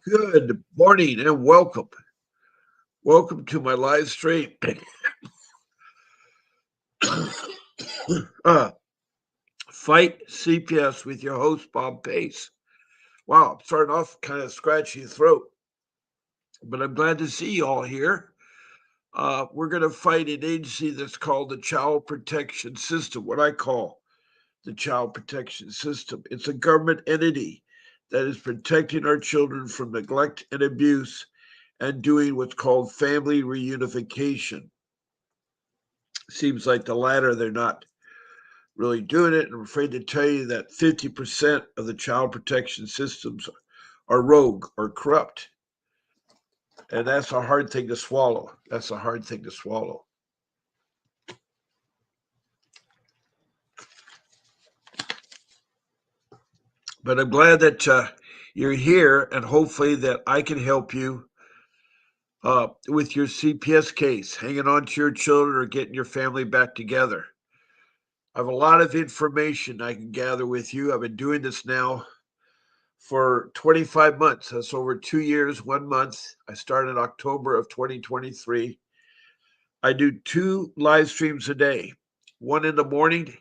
Good morning and welcome. Welcome to my live stream. uh, Fight CPS with your host, Bob Pace. Wow, I'm starting off kind of scratchy throat, but I'm glad to see you all here. We're going to fight an agency that's called the Child Protection System, what I call the Child Protection System. It's a government entity that is protecting our children from neglect and abuse and doing what's called family reunification. Seems like the latter, they're not really doing it. And I'm afraid to tell you that 50% of the child protection systems are rogue or corrupt. And that's a hard thing to swallow. That's a hard thing to swallow. But I'm glad that you're here, and hopefully that I can help you with your CPS case, hanging on to your children or getting your family back together. I have a lot of information I can gather with you. I've been doing this now for 25 months. That's over 2 years, 1 month. I started October of 2023. I do 2 live streams a day, one in the morning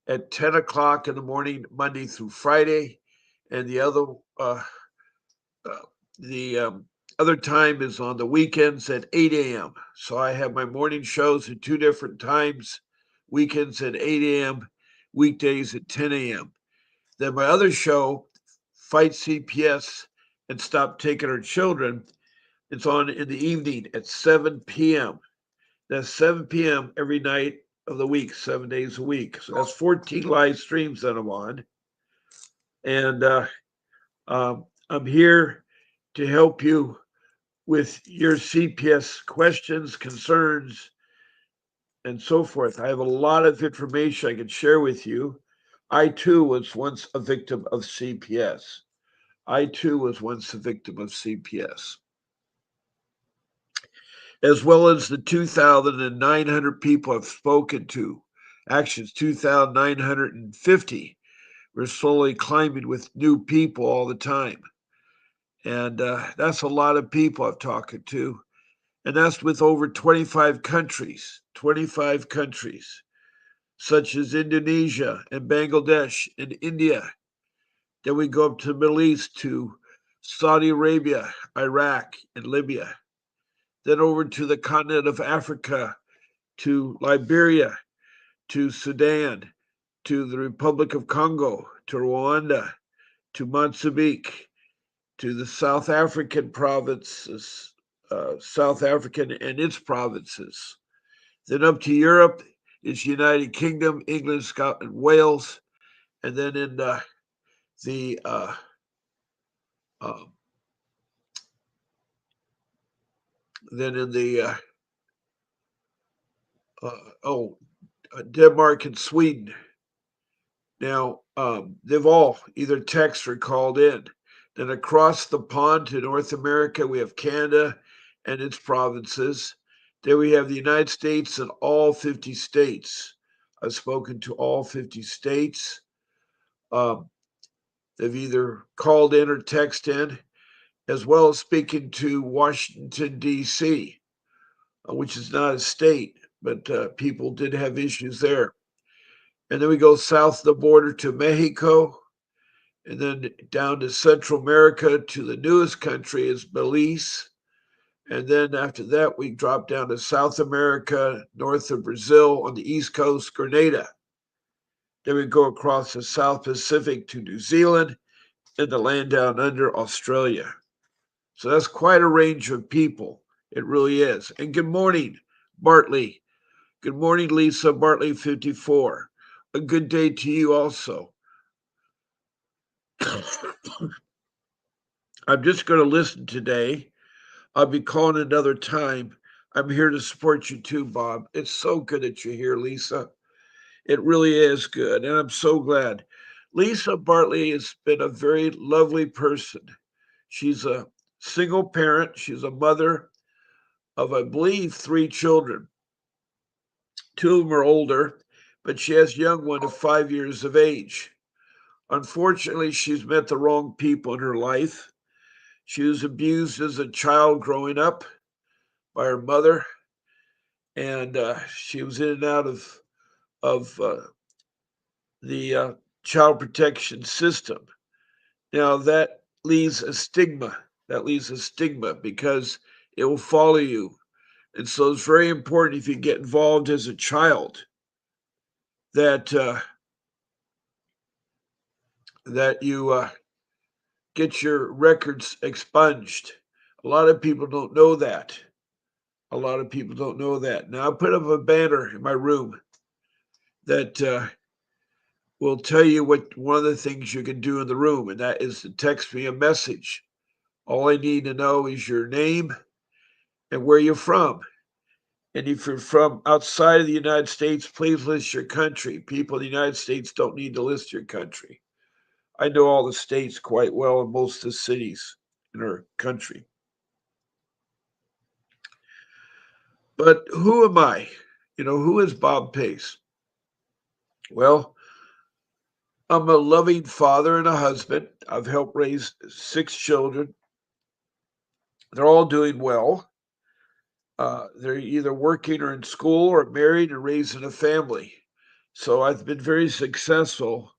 at 10 o'clock in the morning, Monday through Friday, and uh, uh, the other time is on the weekends at 8 a.m. So I have my morning shows at 2 different times, weekends at 8 a.m., weekdays at 10 a.m. Then my other show, Fight CPS and Stop Taking Our Children, it's on in the evening at 7 p.m. That's 7 p.m. every night of the week, 7 days a week. So that's 14 live streams that I'm on. And I'm here to help you with your CPS questions, concerns, and so forth. I have a lot of information I can share with you. I too was once a victim of CPS. I too was once a victim of CPS, as well as the 2,900 people I've spoken to. Actually, it's 2,950. We're slowly climbing with new people all the time. And that's a lot of people I've talked to. And that's with over 25 countries, 25 countries, such as Indonesia and Bangladesh and India. Then we go up to the Middle East to Saudi Arabia, Iraq, and Libya. Then over to the continent of Africa, to Liberia, to Sudan, to the Republic of Congo, to Rwanda, to Mozambique, to the South African provinces, South African and its provinces. Then up to Europe is United Kingdom, England, Scotland, Wales, and then in the uh, then in the uh, oh Denmark and Sweden. Now they've all either texted or called in. Then across the pond to North America, we have Canada and its provinces. Then we have the United States and all 50 states. I've spoken to all 50 states. Um, they've either called in or texted in, as well as speaking to Washington, D.C., which is not a state, but people did have issues there. And then we go south of the border to Mexico, and then down to Central America to the newest country is Belize. And then after that, we drop down to South America, north of Brazil on the East Coast, Grenada. Then we go across the South Pacific to New Zealand and the land down under Australia. So that's quite a range of people. It really is. And good morning, Bartley. Good morning, Lisa Bartley 54. A good day to you also. I'm just going to listen today. I'll be calling another time. I'm here to support you too, Bob. It's so good that you're here, Lisa. It really is good, and I'm so glad. Lisa Bartley has been a very lovely person. She's a single parent. She's a mother of, I believe, 3 children. 2 of them are older, but she has a young one of 5 years of age. Unfortunately, she's met the wrong people in her life. She was abused as a child growing up by her mother, and she was in and out of the child protection system. Now that leaves a stigma. That leaves a stigma because it will follow you. And so it's very important if you get involved as a child that that you get your records expunged. A lot of people don't know that. A lot of people don't know that. Now I put up a banner in my room that will tell you what one of the things you can do in the room, and that is to text me a message. All I need to know is your name and where you're from. And if you're from outside of the United States, please list your country. People in the United States don't need to list your country. I know all the states quite well and most of the cities in our country. But who am I? Who is Bob Pace? Well, I'm a loving father and a husband. I've helped raise 6 children. They're all doing well. They're either working or in school or married and raising a family. So I've been very successful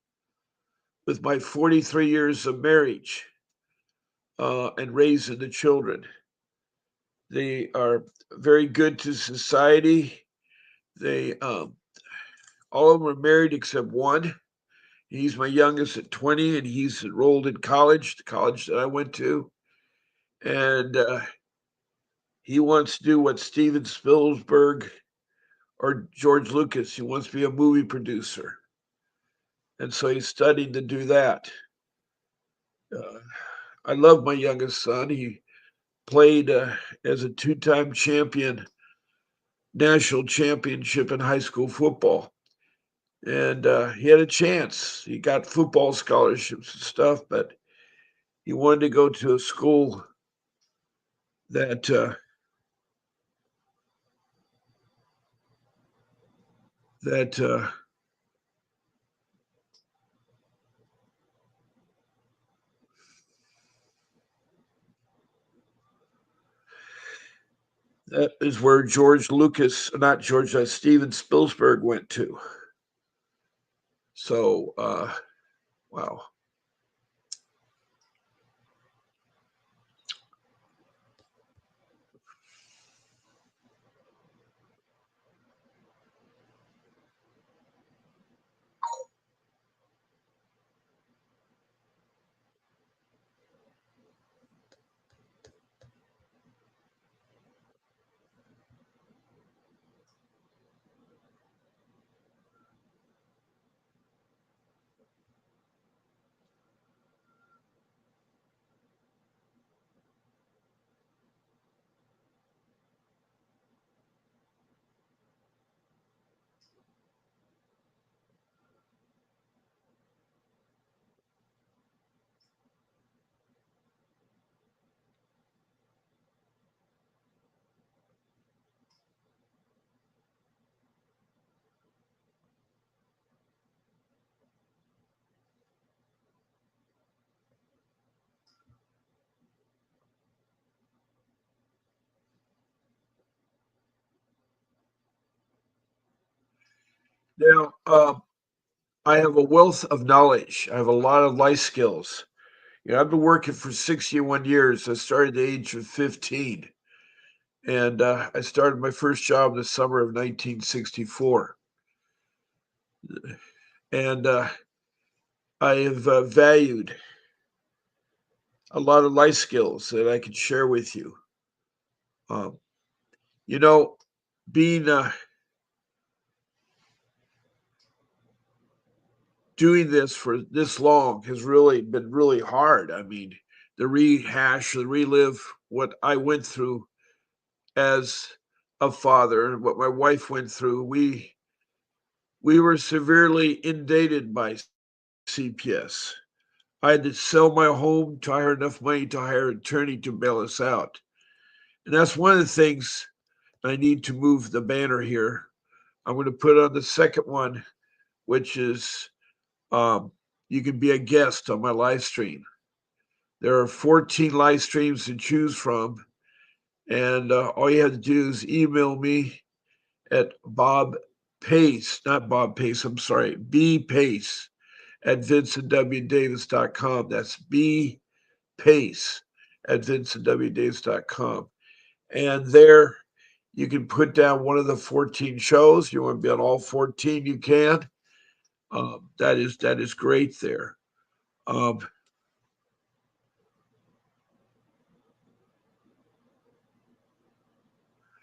with my 43 years of marriage and raising the children. They are very good to society. They all of them are married except one. He's my youngest at 20, and he's enrolled in college, the college that I went to. And he wants to do what Steven Spielberg or George Lucas. He wants to be a movie producer. And so he's studying to do that. Uh, I love my youngest son. He played as a 2-time champion, national championship in high school football. And he had a chance. He got football scholarships and stuff, but he wanted to go to a school that that that is where George Lucas, not George, Steven Spielberg went to. So, wow. Now, I have a wealth of knowledge. I have a lot of life skills. I've been working for 61 years. I started at the age of 15, and I started my first job in the summer of 1964. And I have valued a lot of life skills that I can share with you. Um, you know, being doing this for this long has really been really hard. I mean, the rehash, the relive what I went through as a father and what my wife went through. We were severely inundated by CPS. I had to sell my home to hire enough money to hire an attorney to bail us out. And that's one of the things I need to move the banner here. I'm going to put on the second one, which is um, you can be a guest on my live stream. There are 14 live streams to choose from, and all you have to do is email me at Bob Pace, not Bob Pace, I'm sorry, B Pace at vincentwdavis.com. That's B Pace at vincentwdavis.com. And there you can put down one of the 14 shows. You want to be on all 14, you can. That is great there. Um,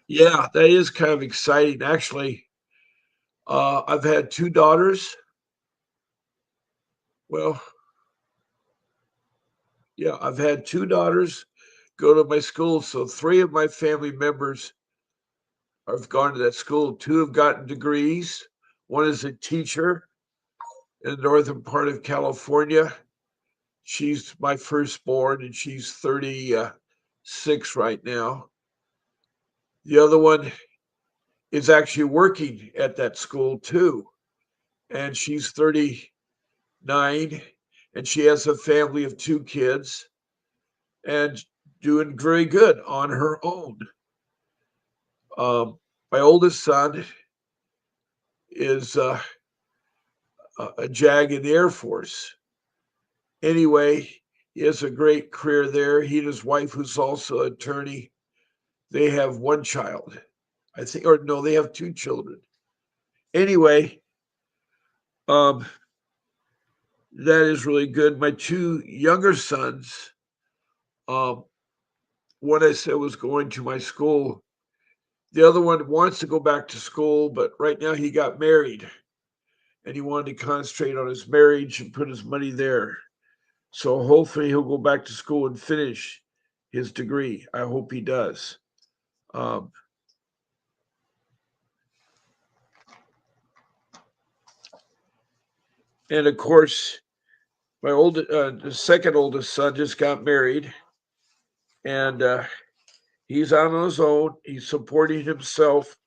yeah, that is kind of exciting. Actually, I've had two daughters. Well, yeah, I've had two daughters go to my school. So three of my family members have gone to that school. Two have gotten degrees. One is a teacher in the northern part of California. She's my firstborn, and she's 36 right now. The other one is actually working at that school too, and she's 39, and she has a family of two kids and doing very good on her own. My oldest son is a JAG in the Air Force. Anyway, he has a great career there. He and his wife, who's also an attorney, they have one child, I think, or no, they have two children. Anyway, um, that is really good. My two younger sons, um, one I said was going to my school. The other one wants to go back to school, but right now he got married and he wanted to concentrate on his marriage and put his money there. So hopefully he'll go back to school and finish his degree. I hope he does. Um, and of course, the second oldest son just got married, and he's out on his own. He's supporting himself.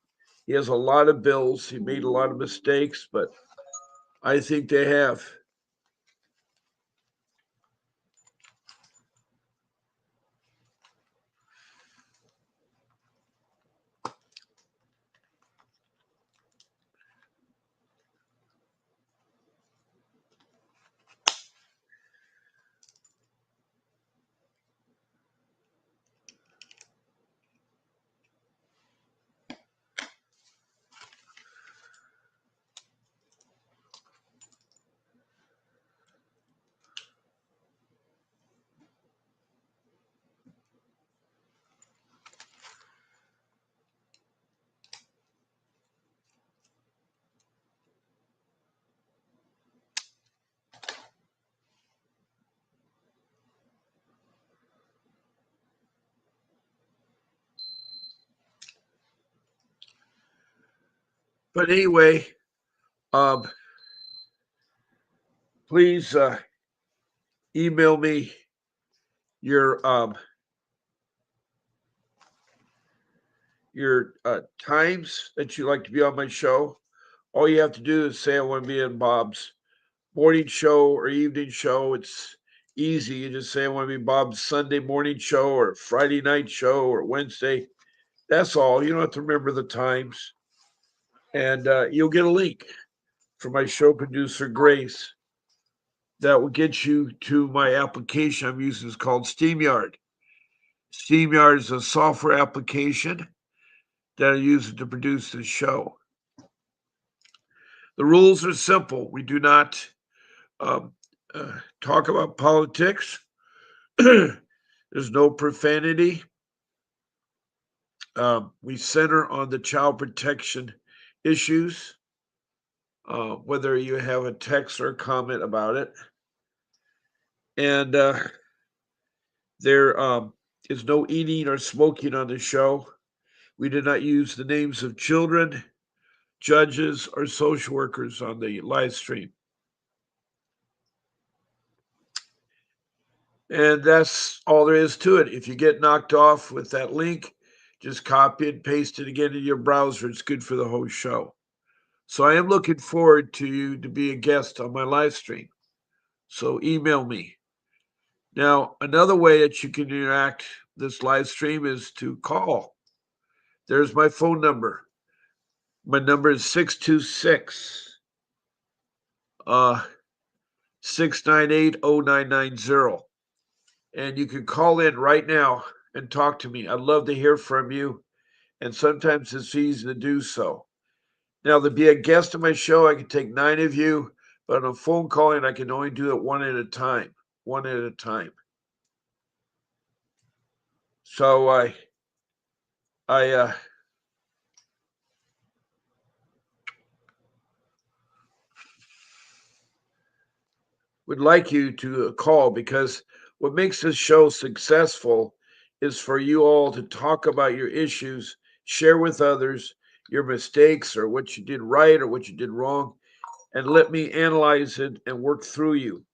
He has a lot of bills. He made a lot of mistakes, but I think they have. But anyway, um, please email me your times that you like to be on my show. All you have to do is say I want to be in Bob's morning show or evening show. It's easy. You just say I want to be Bob's Sunday morning show or Friday night show or Wednesday. That's all. You don't have to remember the times, and you'll get a link from my show producer Grace that will get you to my application I'm using. It's called SteamYard. SteamYard is a software application that I use to produce this show. The rules are simple. We do not um, talk about politics. There's no profanity. We center on the child protection issues, whether you have a text or a comment about it. And there is no eating or smoking on the show. We did not use the names of children, judges, or social workers on the live stream. And that's all there is to it. If you get knocked off with that link, just copy and paste it again in your browser. It's good for the whole show. So I am looking forward to you to be a guest on my live stream. So email me. Now, another way that you can interact this live stream is to call. There's my phone number. My number is 626 uh 6980990. And you can call in right now and talk to me. I'd love to hear from you. And sometimes it's easy to do so. Now, to be a guest on my show, I can take 9 of you, but on a phone calling, I can only do it one at a time. One at a time. So I would like you to call because what makes this show successful is for you all to talk about your issues, share with others your mistakes or what you did right or what you did wrong, and let me analyze it and work through you.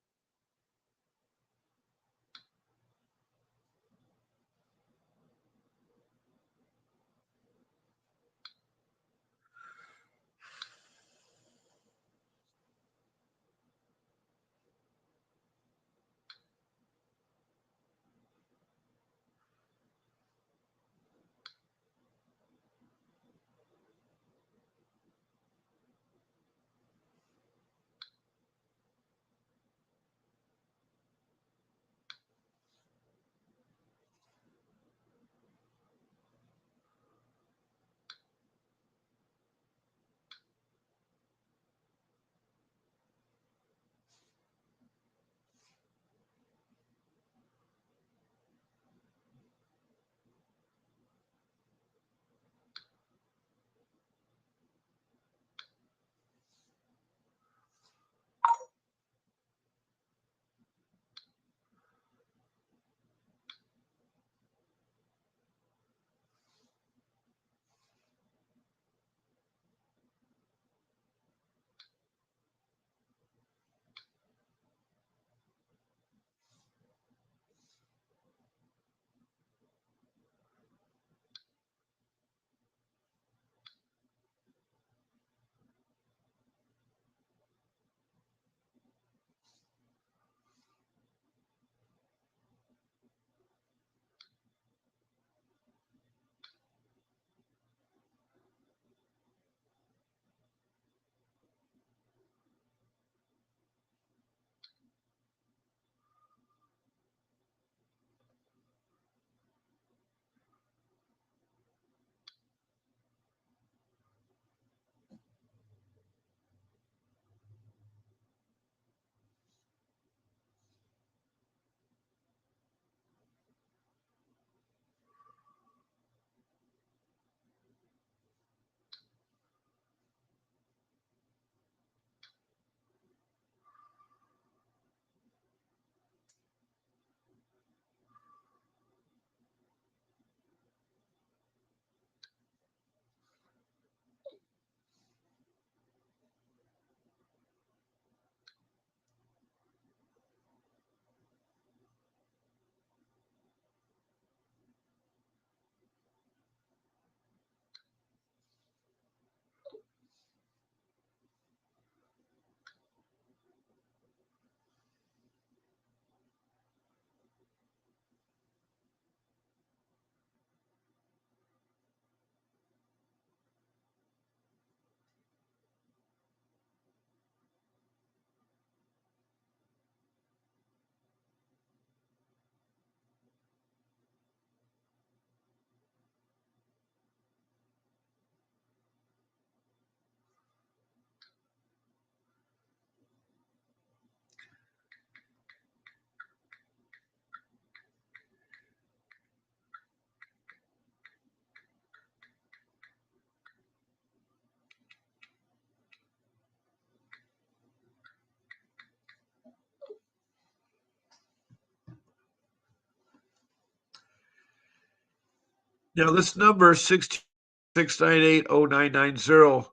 Now, this number, 6980990,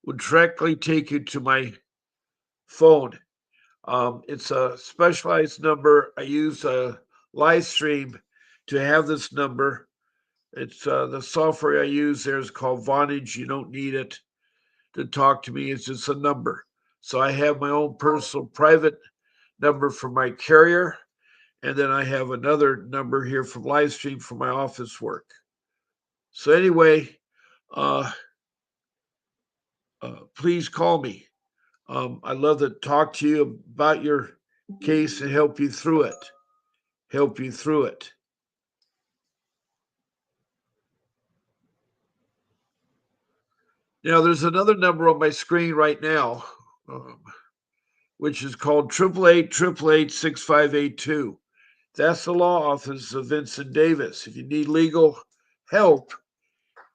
will directly take you to my phone. It's a specialized number. I use a live stream to have this number. It's the software I use there is called Vonage. You don't need it to talk to me. It's just a number. So I have my own personal private number for my carrier, And then I have another number here from live stream for my office work. So anyway, uh, please call me. I'd love to talk to you about your case and help you through it. Help you through it. Now, there's another number on my screen right now, um, which is called 888-888-6582. That's the law office of Vincent Davis. If you need legal help,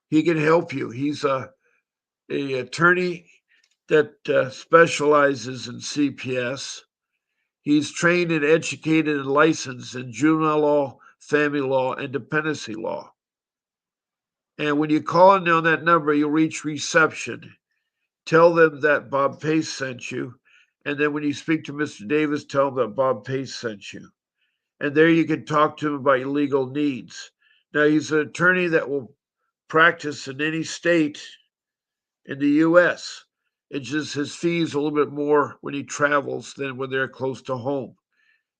he can help you. He's a attorney that specializes in CPS. He's trained and educated and licensed in juvenile law, family law, and dependency law. And when you call in on that number, you'll reach reception. Tell them that Bob Pace sent you. And then when you speak to Mr. Davis, tell him that Bob Pace sent you. And there you can talk to him about your legal needs. Now, he's an attorney that will practice in any state in the U.S. It's just his fees a little bit more when he travels than when they're close to home.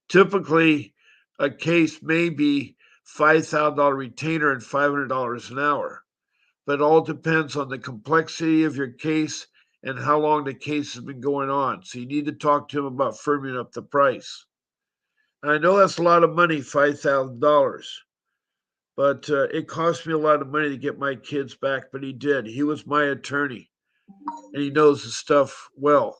Typically, a case may be $5,000 retainer and $500 an hour, but it all depends on the complexity of your case and how long the case has been going on. So you need to talk to him about firming up the price. And I know that's a lot of money, $5,000, but it cost me a lot of money to get my kids back, but he did. He was my attorney, and he knows the stuff well.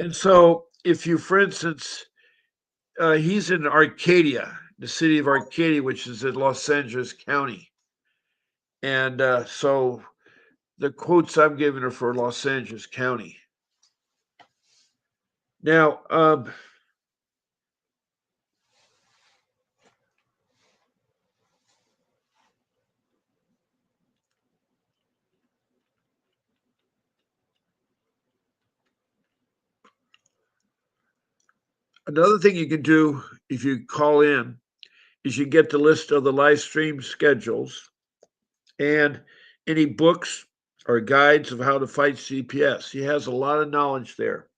And so, if you, for instance, he's in Arcadia, the city of Arcadia, which is in Los Angeles County. And so the quotes I'm giving are for Los Angeles County. Now, another thing you can do if you call in is you get the list of the live stream schedules and any books or guides of how to fight CPS. He has a lot of knowledge there.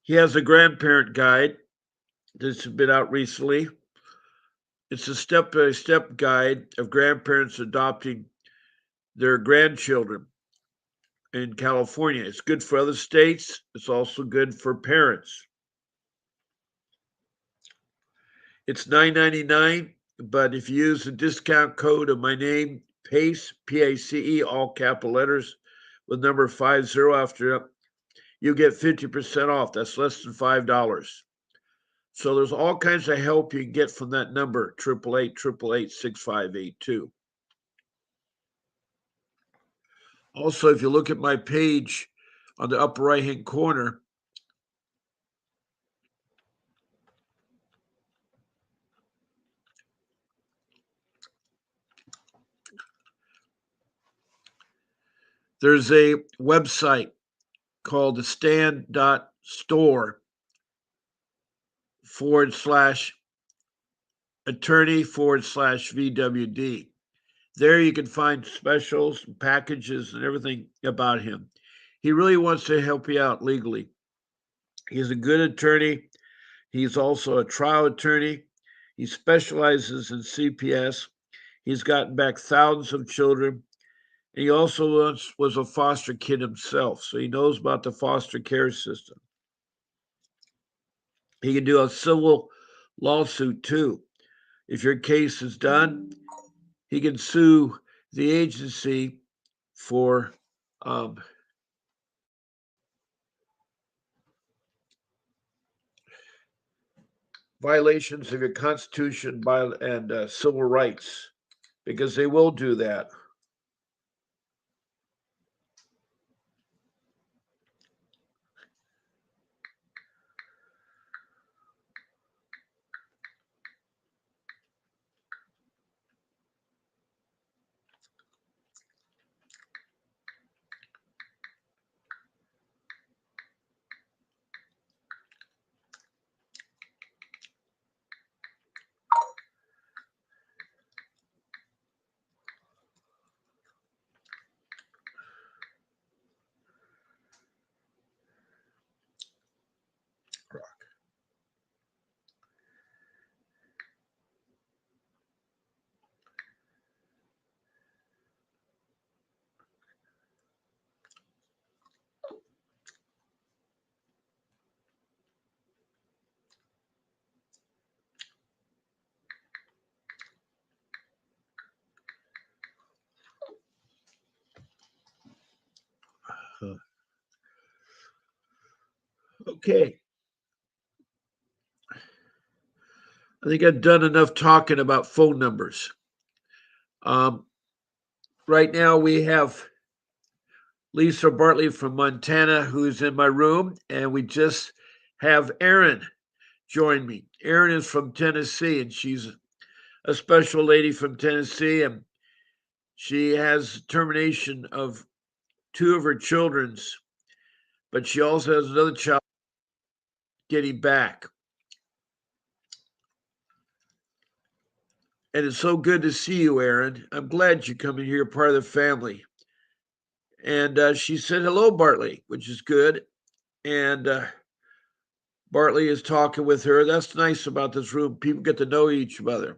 He has a grandparent guide that's been out recently. It's a step by step guide of grandparents adopting their grandchildren in California. It's good for other states, it's also good for parents. It's $9.99, but if you use the discount code of my name, PACE, PACE, all capital letters, with number 50 after it, you get 50% off. That's less than $5. So there's all kinds of help you can get from that number, 888-888-6582. Also, if you look at my page on the upper right hand corner, there's a website called the stand.store/attorney/VWD. There you can find specials, packages, and everything about him. He really wants to help you out legally. He's a good attorney. He's also a trial attorney. He specializes in CPS. He's gotten back thousands of children. He also once was a foster kid himself, so he knows about the foster care system. He can do a civil lawsuit too. If your case is done, he can sue the agency for um, violations of your Constitution and civil rights, because they will do that. Okay, I think I've done enough talking about phone numbers. Um, right now, we have Lisa Bartley from Montana who's in my room, and we just have Erin join me. Erin is from Tennessee, and she's a special lady from Tennessee, and she has termination of two of her children's, but she also has another child getting back. And it's so good to see you, Erin. I'm glad you're coming here, part of the family. And she said, hello, Bartley, which is good. And Bartley is talking with her. That's nice about this room. People get to know each other.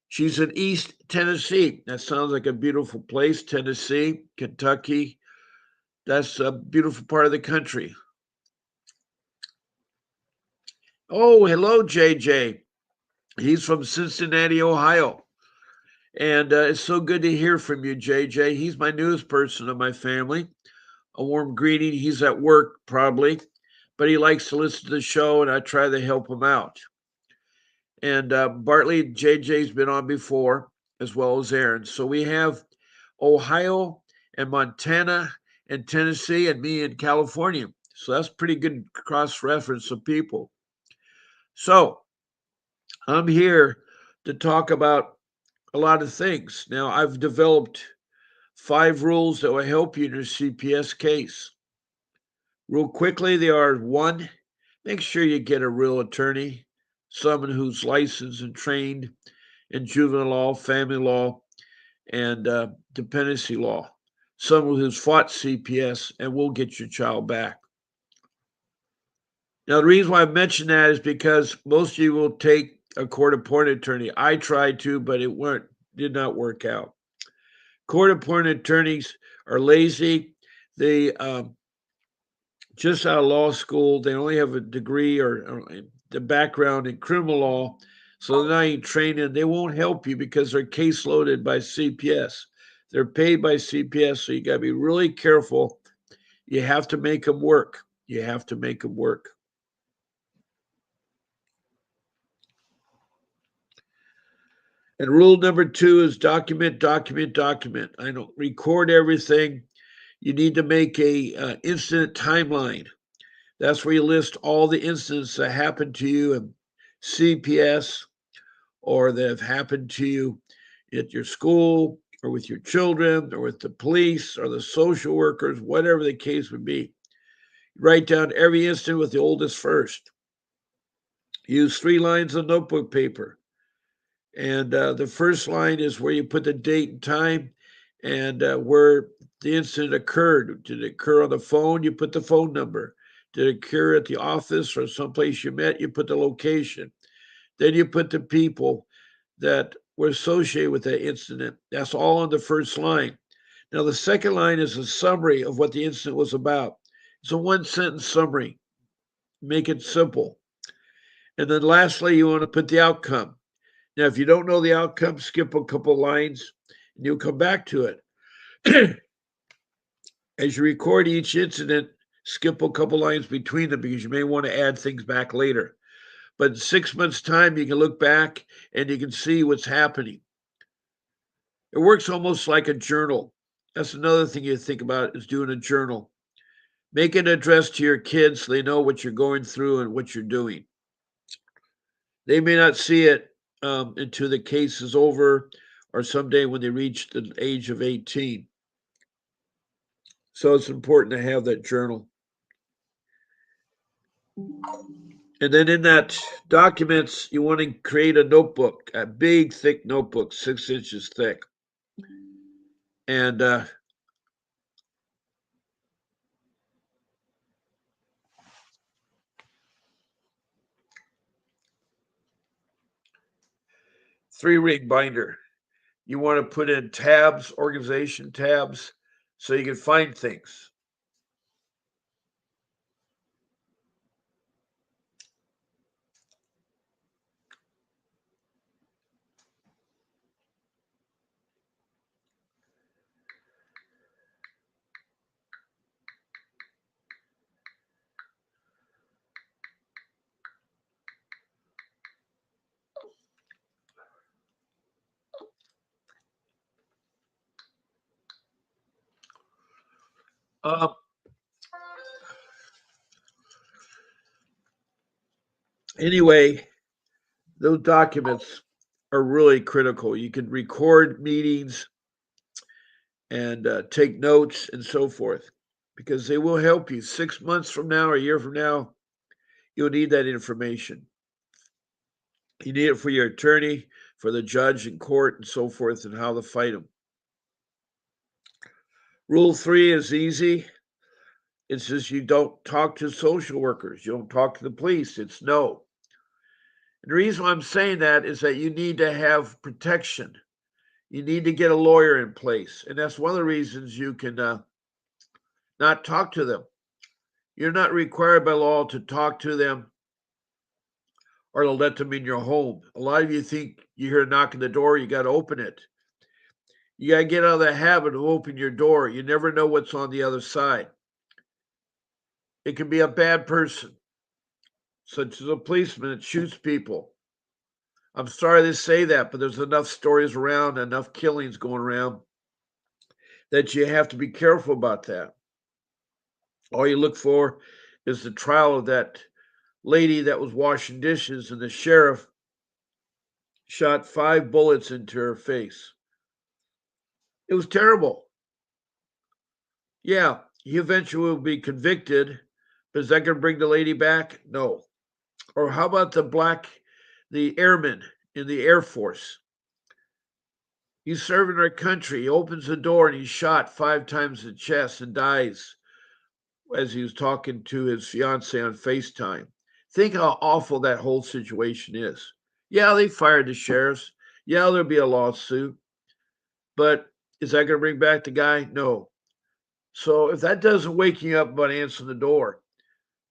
She's in East Tennessee. That sounds like a beautiful place. Tennessee, Kentucky. That's a beautiful part of the country. Oh, hello, JJ. He's from Cincinnati, Ohio. And it's so good to hear from you, JJ. He's my newest person of my family. A warm greeting. He's at work, probably, but he likes to listen to the show, and I try to help him out. And Bartley, JJ's been on before, as well as Aaron. So we have Ohio and Montana and Tennessee and me in California. So that's pretty good cross reference of people. So I'm here to talk about a lot of things. Now, I've developed 5 rules that will help you in your CPS case. Real quickly, they are: 1, make sure you get a real attorney, someone who's licensed and trained in juvenile law, family law, and dependency law, someone who's fought CPS and will get your child back. Now, the reason why I mention that is because most of you will take a court-appointed attorney. I tried to, but did not work out. Court-appointed attorneys are lazy. They just out of law school. They only have a degree or the background in criminal law. So they're not even trained in. They won't help you because they're case loaded by CPS. They're paid by CPS. So you got to be really careful. You have to make them work. You have to make them work. And rule number 2 is document, document, document. I don't record everything. You need to make a incident timeline. That's where you list all the incidents that happened to you in CPS or that have happened to you at your school or with your children or with the police or the social workers, whatever the case would be. Write down every incident with the oldest first. Use 3 lines of notebook paper. And the first line is where you put the date and time and where the incident occurred. Did it occur on the phone? You put the phone number. Did it occur at the office or someplace you met? You put the location. Then you put the people that were associated with that incident. That's all on the first line. Now, the second line is a summary of what the incident was about. It's a one sentence summary. Make it simple. And then lastly, you want to put the outcome. Now, if you don't know the outcome, skip a couple lines and you'll come back to it. As you record each incident, skip a couple lines between them because you may want to add things back later. But in 6 months' time, you can look back and you can see what's happening. It works almost like a journal. That's another thing you think about is doing a journal. Make an address to your kids so they know what you're going through and what you're doing. They may not see it until the case is over or someday when they reach the age of 18. So it's important to have that journal. And then in that documents, you want to create a notebook, a big, thick notebook, 6 inches thick. And 3-ring binder. You want to put in tabs, organization tabs, so you can find things. Um, anyway, those documents are really critical. You can record meetings and take notes and so forth because they will help you 6 months from now or a year from now. You'll need that information. You need it for your attorney, for the judge in court, and so forth, and how to fight them. Rule 3 is easy. It says you don't talk to social workers, you don't talk to the police. It's no. And the reason why I'm saying that is that you need to have protection. You need to get a lawyer in place. And that's one of the reasons you can not talk to them. You're not required by law to talk to them or to let them in your home. A lot of you think you hear a knock on the door, you got to open it. You got to get out of the habit of opening your door. You never know what's on the other side. It can be a bad person, such as a policeman that shoots people. I'm sorry to say that, but there's enough stories around, enough killings going around that you have to be careful about that. All you look for is the trial of that lady that was washing dishes, and the sheriff shot 5 bullets into her face. It was terrible. Yeah, he eventually will be convicted, but is that going to bring the lady back? No. Or how about the airman in the Air Force? He's serving our country. He opens the door and he's shot 5 times in the chest and dies as he was talking to his fiancee on FaceTime. Think how awful that whole situation is. Yeah, they fired the sheriffs. Yeah, there'll be a lawsuit. But is that going to bring back the guy? No. So if that doesn't wake you up about answering the door,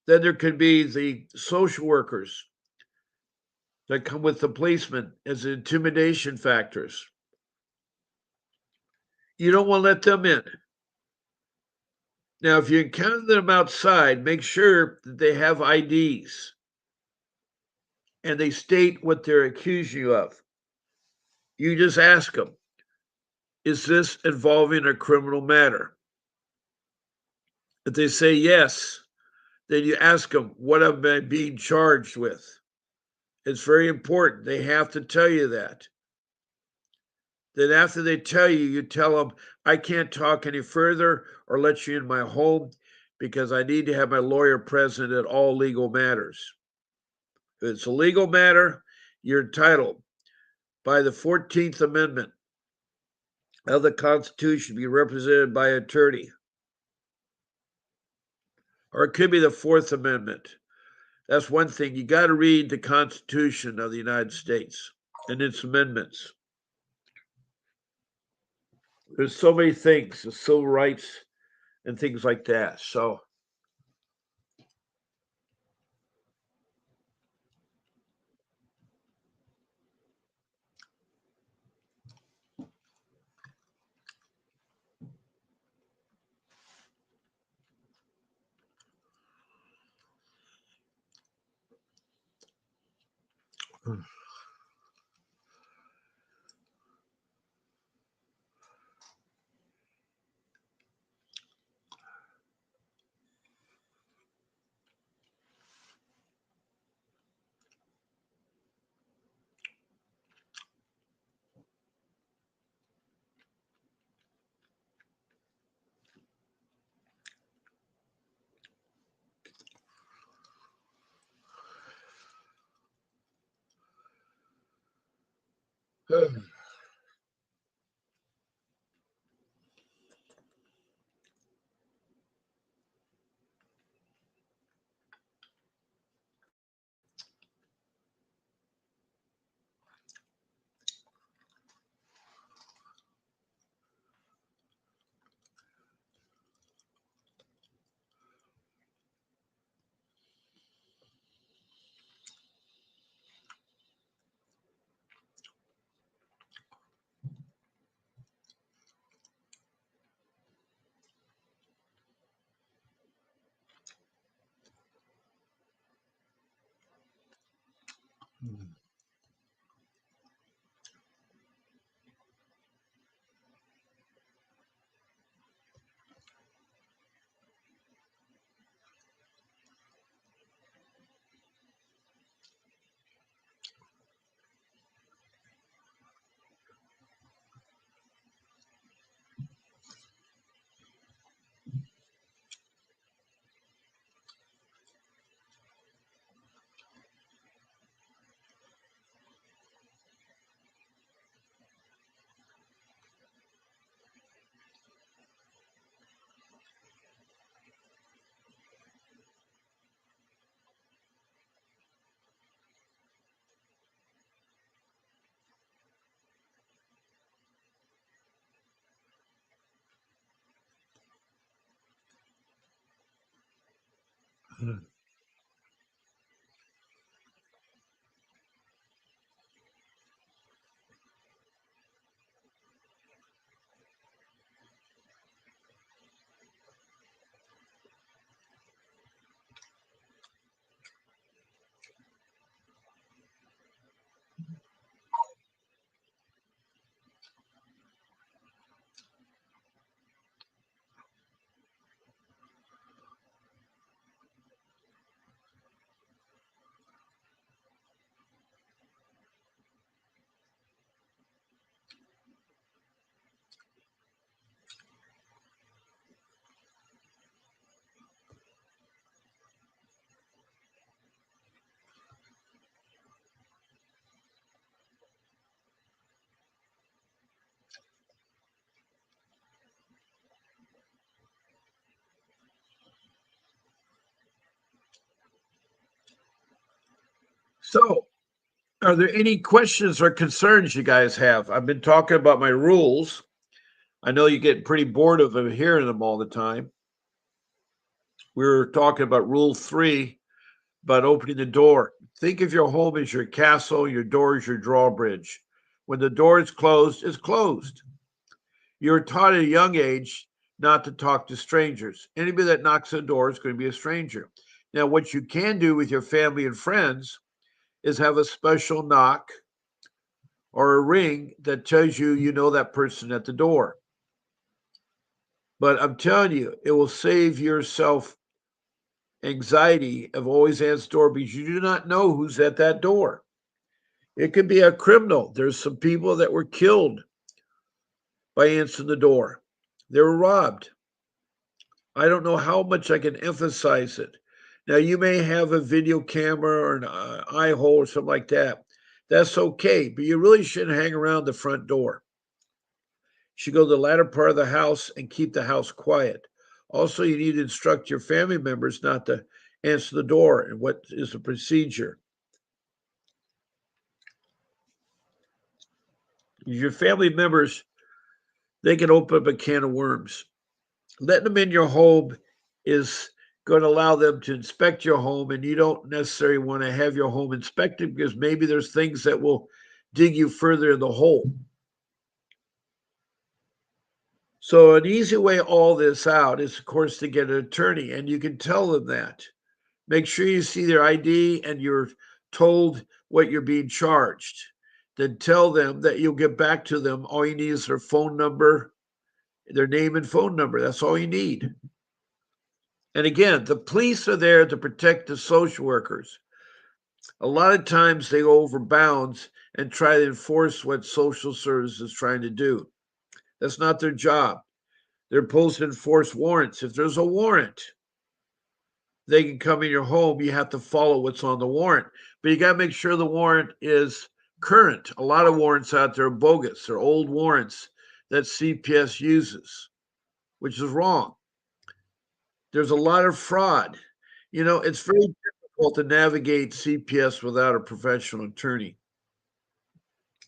then there could be the social workers that come with the policemen as intimidation factors. You don't want to let them in. Now, if you encounter them outside, make sure that they have IDs and they state what they're accusing you of. You just ask them, is this involving a criminal matter? If they say yes, then you ask them, what am I being charged with? It's very important. They have to tell you that. Then after they tell you, you tell them, I can't talk any further or let you in my home because I need to have my lawyer present at all legal matters. If it's a legal matter, you're entitled by the 14th Amendment of the Constitution to be represented by an attorney. Or it could be the 4th Amendment. That's one thing. You got to read the Constitution of the United States and its amendments. There's so many things, the civil rights and things like that. So, so are there any questions or concerns you guys have? I've been talking about my rules. I know you get pretty bored of them hearing them all the time. We were talking about rule 3 about opening the door. Think of your home as your castle, your door is your drawbridge. When the door is closed, it's closed. You're taught at a young age not to talk to strangers. Anybody that knocks on the door is going to be a stranger. Now, what you can do with your family and friends is have a special knock or a ring that tells you you know that person at the door. But I'm telling you, it will save yourself anxiety of always answering the door because you do not know who's at that door. It could be a criminal. There's some people that were killed by answering the door. They were robbed. I don't know how much I can emphasize it. Now, you may have a video camera or an eye hole or something like that. That's okay, but you really shouldn't hang around the front door. You should go to the latter part of the house and keep the house quiet. Also, you need to instruct your family members not to answer the door and what is the procedure. Your family members, they can open up a can of worms. Letting them in your home is going to allow them to inspect your home, and you don't necessarily want to have your home inspected because maybe there's things that will dig you further in the hole. So, an easy way all this out is, of course, to get an attorney, and you can tell them that. Make sure you see their ID and you're told what you're being charged. Then tell them that you'll get back to them. All you need is their phone number, their name and phone number. That's all you need. And again, the police are there to protect the social workers. A lot of times they go over bounds and try to enforce what social services is trying to do. That's not their job. They're supposed to enforce warrants. If there's a warrant, they can come in your home. You have to follow what's on the warrant. But you got to make sure the warrant is current. A lot of warrants out there are bogus. They're old warrants that CPS uses, which is wrong. There's a lot of fraud. It's very difficult to navigate CPS without a professional attorney.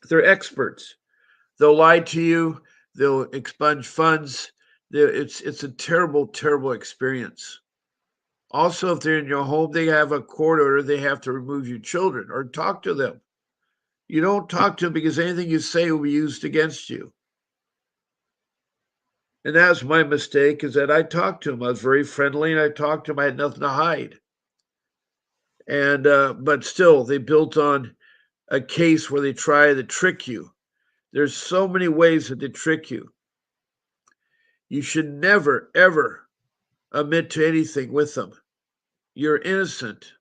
They're experts. They'll lie to you. They'll expunge funds. It's a terrible, terrible experience. Also, if they're in your home, they have a court order. They have to remove your children or talk to them. You don't talk to them because anything you say will be used against you. And that was my mistake, is that I talked to him. I was very friendly, and I talked to him. I had nothing to hide. And but still, they built on a case where they try to trick you. There's so many ways that they trick you. You should never, ever admit to anything with them. You're innocent.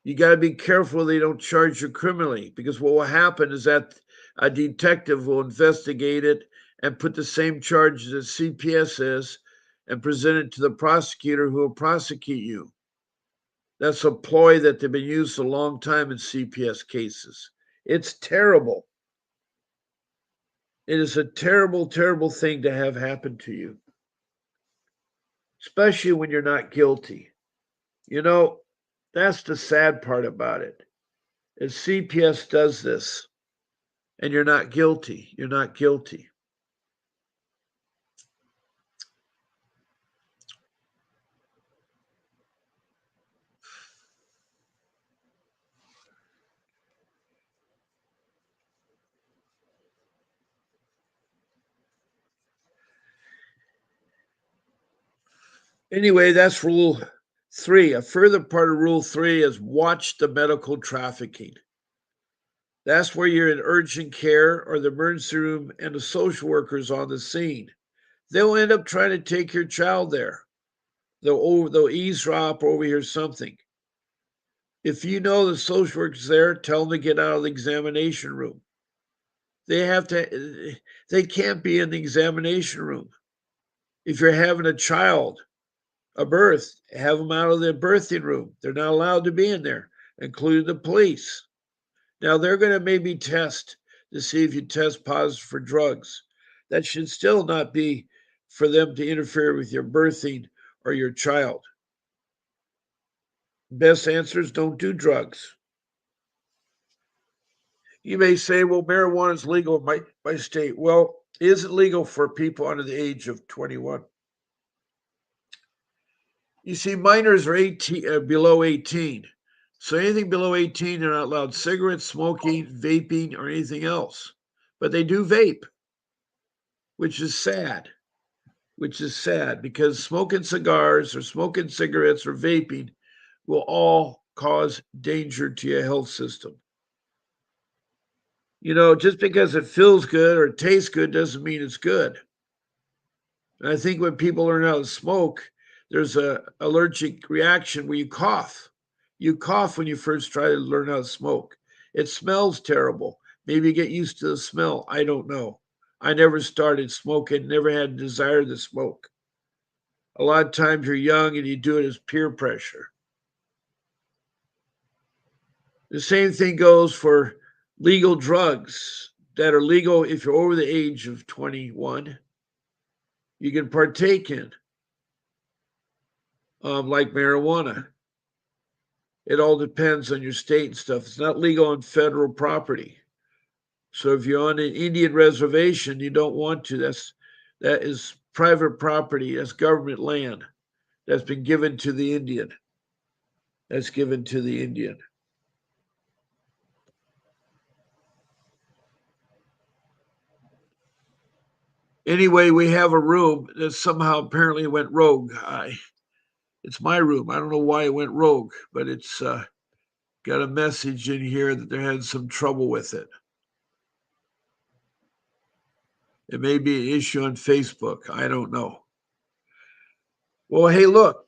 You got to be careful they don't charge you criminally, because what will happen is that a detective will investigate it and put the same charges as CPS is and present it to the prosecutor who will prosecute you. That's a ploy that they've been used a long time in CPS cases. It's terrible. It is a terrible, terrible thing to have happen to you, especially when you're not guilty. You know, that's the sad part about it. Is CPS does this and you're not guilty. You're not guilty. Anyway, that's rule 3. A further part of rule 3 is watch the medical trafficking. That's where you're in urgent care or the emergency room and the social workers on the scene. They'll end up trying to take your child there. They'll eavesdrop or overhear something. If you know the social worker's there, tell them to get out of the examination room. They can't be in the examination room. If you're having a birth, have them out of the birthing room. They're not allowed to be in there, including the police. Now, they're going to maybe test to see if you test positive for drugs. That should still not be for them to interfere with your birthing or your child. Best answer is don't do drugs. You may say, well, marijuana is legal in my state. Well, it isn't legal for people under the age of 21. You see, minors are 18, below 18. So anything below 18, they're not allowed cigarettes, smoking, vaping, or anything else. But they do vape, which is sad. Which is sad because smoking cigars or smoking cigarettes or vaping will all cause danger to your health system. Just because it feels good or tastes good doesn't mean it's good. And I think when people learn how to smoke, there's a allergic reaction where you cough. You cough when you first try to learn how to smoke. It smells terrible. Maybe you get used to the smell. I don't know. I never started smoking, never had a desire to smoke. A lot of times you're young and you do it as peer pressure. The same thing goes for legal drugs that are legal if you're over the age of 21. You can partake in, like marijuana. It all depends on your state and stuff. It's not legal on federal property. So if you're on an Indian reservation, you don't want to. That is private property. That's government land that's been given to the Indian. That's given to the Indian. Anyway, we have a room that somehow apparently went rogue. It's my room. I don't know why it went rogue, but it's got a message in here that they're having some trouble with it. It may be an issue on Facebook. I don't know. Well, hey, look,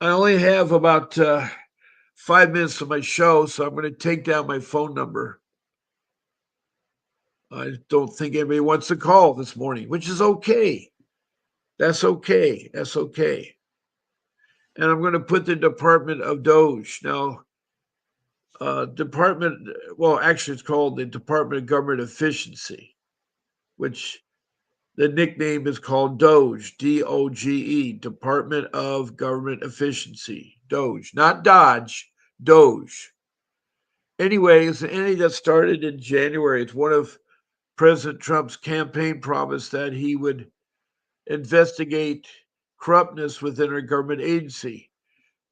I only have about 5 minutes of my show, so I'm going to take down my phone number. I don't think anybody wants to call this morning, which is okay. That's okay. That's okay. And I'm going to put the Department of Doge. Now, well, actually, it's called the Department of Government Efficiency, which the nickname is called Doge, DOGE, Department of Government Efficiency. Doge, not Dodge, Doge. Anyway, it's an entity that started in January. It's one of President Trump's campaign promise that he would investigate corruptness within our government agency.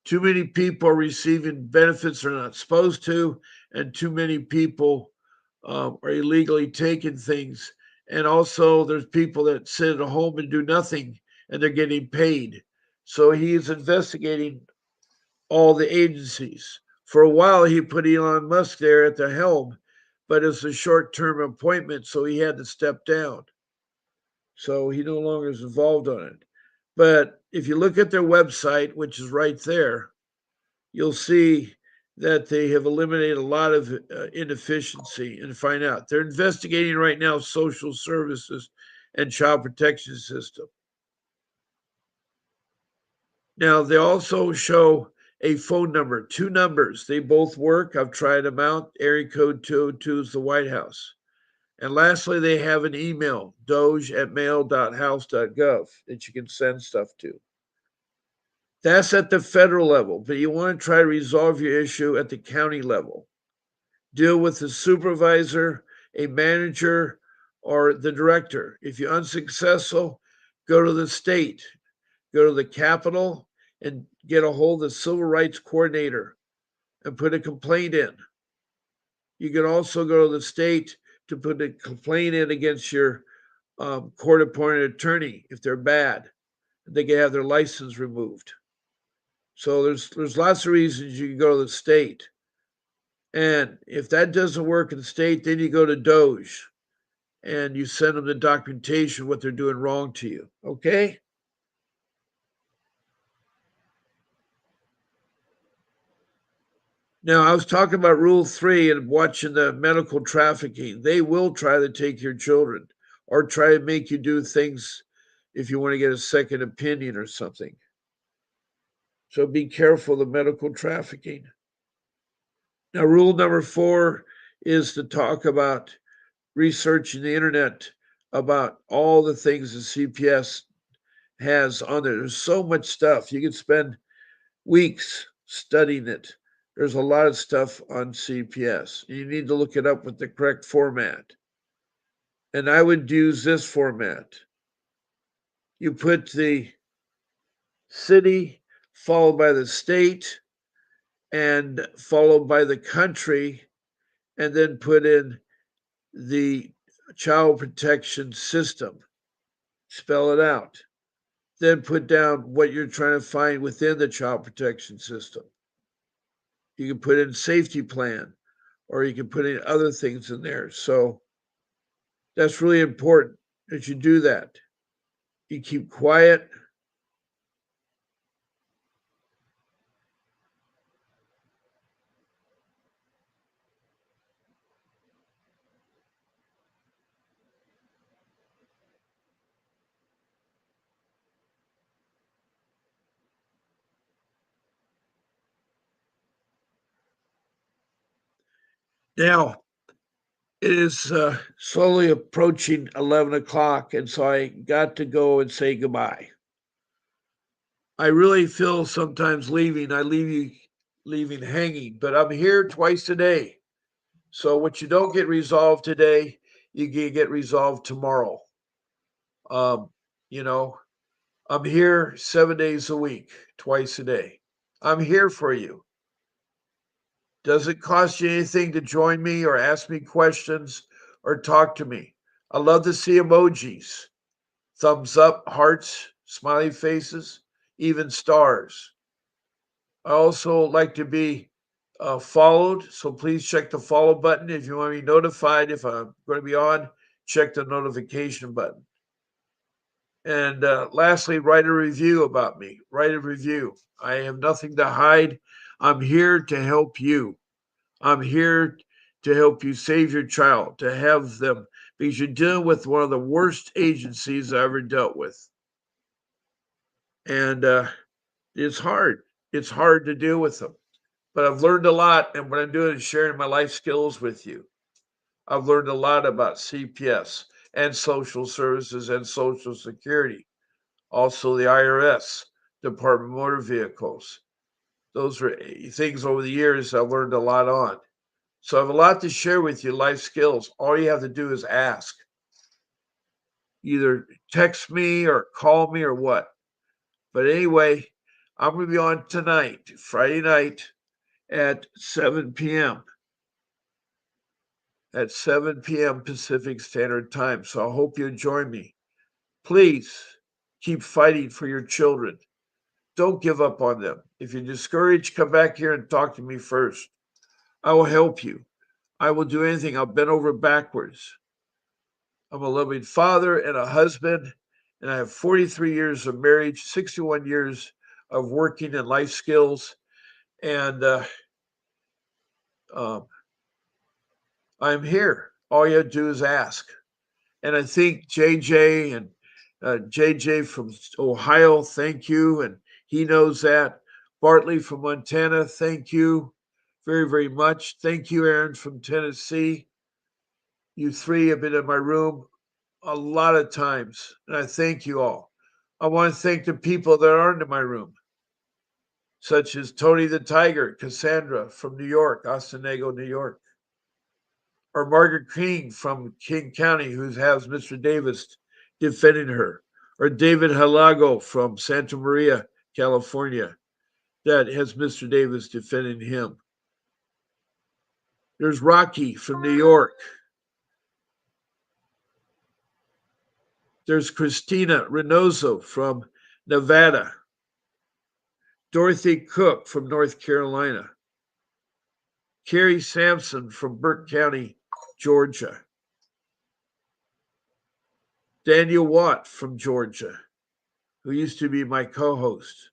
Too many people are receiving benefits they're not supposed to, and too many people are illegally taking things. And also, there's people that sit at home and do nothing, and they're getting paid. So he is investigating all the agencies. For a while, he put Elon Musk there at the helm, but it's a short-term appointment, so he had to step down. So he no longer is involved on it. But if you look at their website, which is right there, you'll see that they have eliminated a lot of inefficiency and find out. They're investigating right now social services and child protection system. Now, they also show a phone number, two numbers. They both work. I've tried them out. Area code 202 is the White House. And lastly, they have an email, doge@mail.house.gov, that you can send stuff to. That's at the federal level, but you want to try to resolve your issue at the county level. Deal with the supervisor, a manager, or the director. If you're unsuccessful, go to the state, go to the Capitol, and get a hold of the civil rights coordinator and put a complaint in. You can also go to the state to put a complaint in against your court appointed attorney if they're bad. They can have their license removed. So there's lots of reasons you can go to the state. And if that doesn't work in the state, then you go to Doge and you send them the documentation what they're doing wrong to you. Okay? Now, I was talking about Rule 3 and watching the medical trafficking. They will try to take your children or try to make you do things if you want to get a second opinion or something. So be careful of the medical trafficking. Now, rule number 4 is to talk about researching the internet about all the things the CPS has on there. There's so much stuff. You can spend weeks studying it. There's a lot of stuff on CPS. You need to look it up with the correct format. And I would use this format. You put the city followed by the state and followed by the country, and then put in the child protection system. Spell it out. Then put down what you're trying to find within the child protection system. You can put in safety plan, or you can put in other things in there. So that's really important that you do that. You keep quiet. Now, it is slowly approaching 11 o'clock, and so I got to go and say goodbye. I really feel sometimes leaving, I leave you leaving hanging, but I'm here twice a day. So what you don't get resolved today, you can get resolved tomorrow. Um, you know, I'm here 7 days a week, twice a day. I'm here for you. Doesn't cost you anything to join me or ask me questions or talk to me. I love to see emojis, thumbs up, hearts, smiley faces, even stars. I also like to be followed, so please check the follow button. If you want to be notified if I'm going to be on, check the notification button. And lastly, write a review about me. Write a review. I have nothing to hide. I'm here to help you. I'm here to help you save your child, to have them, because you're dealing with one of the worst agencies I ever dealt with. And it's hard. It's hard to deal with them. But I've learned a lot. And what I'm doing is sharing my life skills with you. I've learned a lot about CPS and social services and Social Security, also the IRS, Department of Motor Vehicles. Those are things over the years I've learned a lot on. So I have a lot to share with you, life skills. All you have to do is ask. Either text me or call me or what. But anyway, I'm going to be on tonight, Friday night at 7 p.m. At 7 p.m. Pacific Standard Time. So I hope you join me. Please keep fighting for your children. Don't give up on them. If you're discouraged, come back here and talk to me first. I will help you. I will do anything. I'll bend over backwards. I'm a loving father and a husband, and I have 43 years of marriage, 61 years of working and life skills, and I'm here. All you have to do is ask. And I think JJ and JJ from Ohio, thank you, and he knows that. Bartley from Montana, thank you very, very much. Thank you, Aaron from Tennessee. You three have been in my room a lot of times, and I thank you all. I want to thank the people that aren't in my room, such as Tony the Tiger, Cassandra from New York, Oceanego, New York, or Margaret King from King County, who has Mr. Davis defending her, or David Halago from Santa Maria, California, that has Mr. Davis defending him. There's Rocky from New York. There's Christina Reynoso from Nevada. Dorothy Cook from North Carolina. Carrie Sampson from Burke County, Georgia. Daniel Watt from Georgia, who used to be my co-host.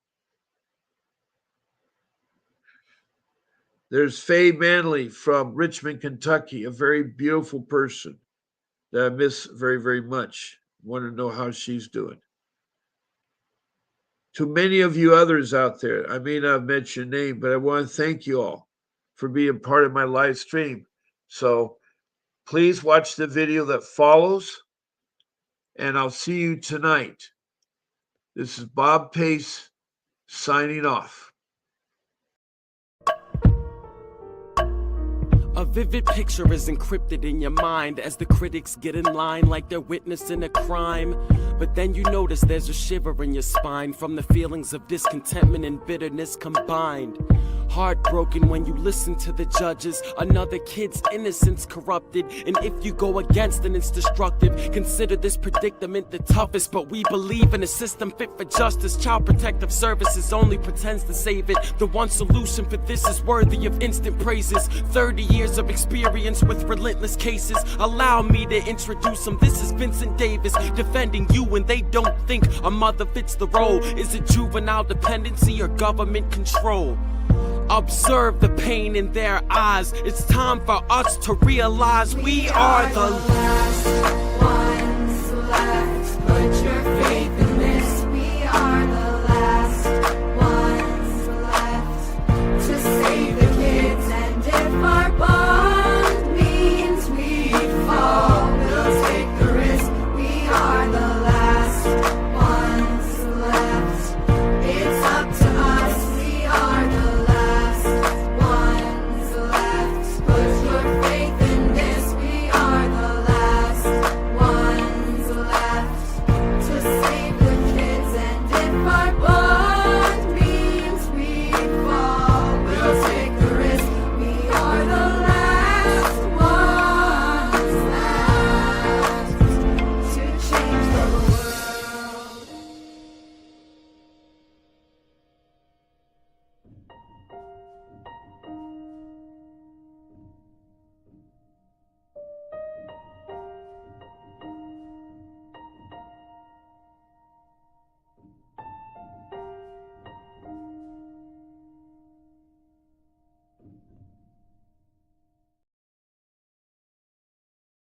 There's Faye Manley from Richmond, Kentucky, a very beautiful person that I miss very, very much. Want to know how she's doing. To many of you others out there, I may not have mentioned your name, but I want to thank you all for being part of my live stream. So please watch the video that follows, and I'll see you tonight. This is Bob Pace signing off. A vivid picture is encrypted in your mind as the critics get in line like they're witnessing a crime. But then you notice there's a shiver in your spine from the feelings of discontentment and bitterness combined. Heartbroken when you listen to the judges, another kid's innocence corrupted. And if you go against it, it's destructive. Consider this predicament the toughest, but we believe in a system fit for justice. Child Protective Services only pretends to save it. The one solution for this is worthy of instant praises. 30 years of experience with relentless cases. Allow me to introduce them. This is Vincent Davis defending you when they don't think a mother fits the role. Is it juvenile dependency or government control? Observe the pain in their eyes. It's time for us to realize we are the last one.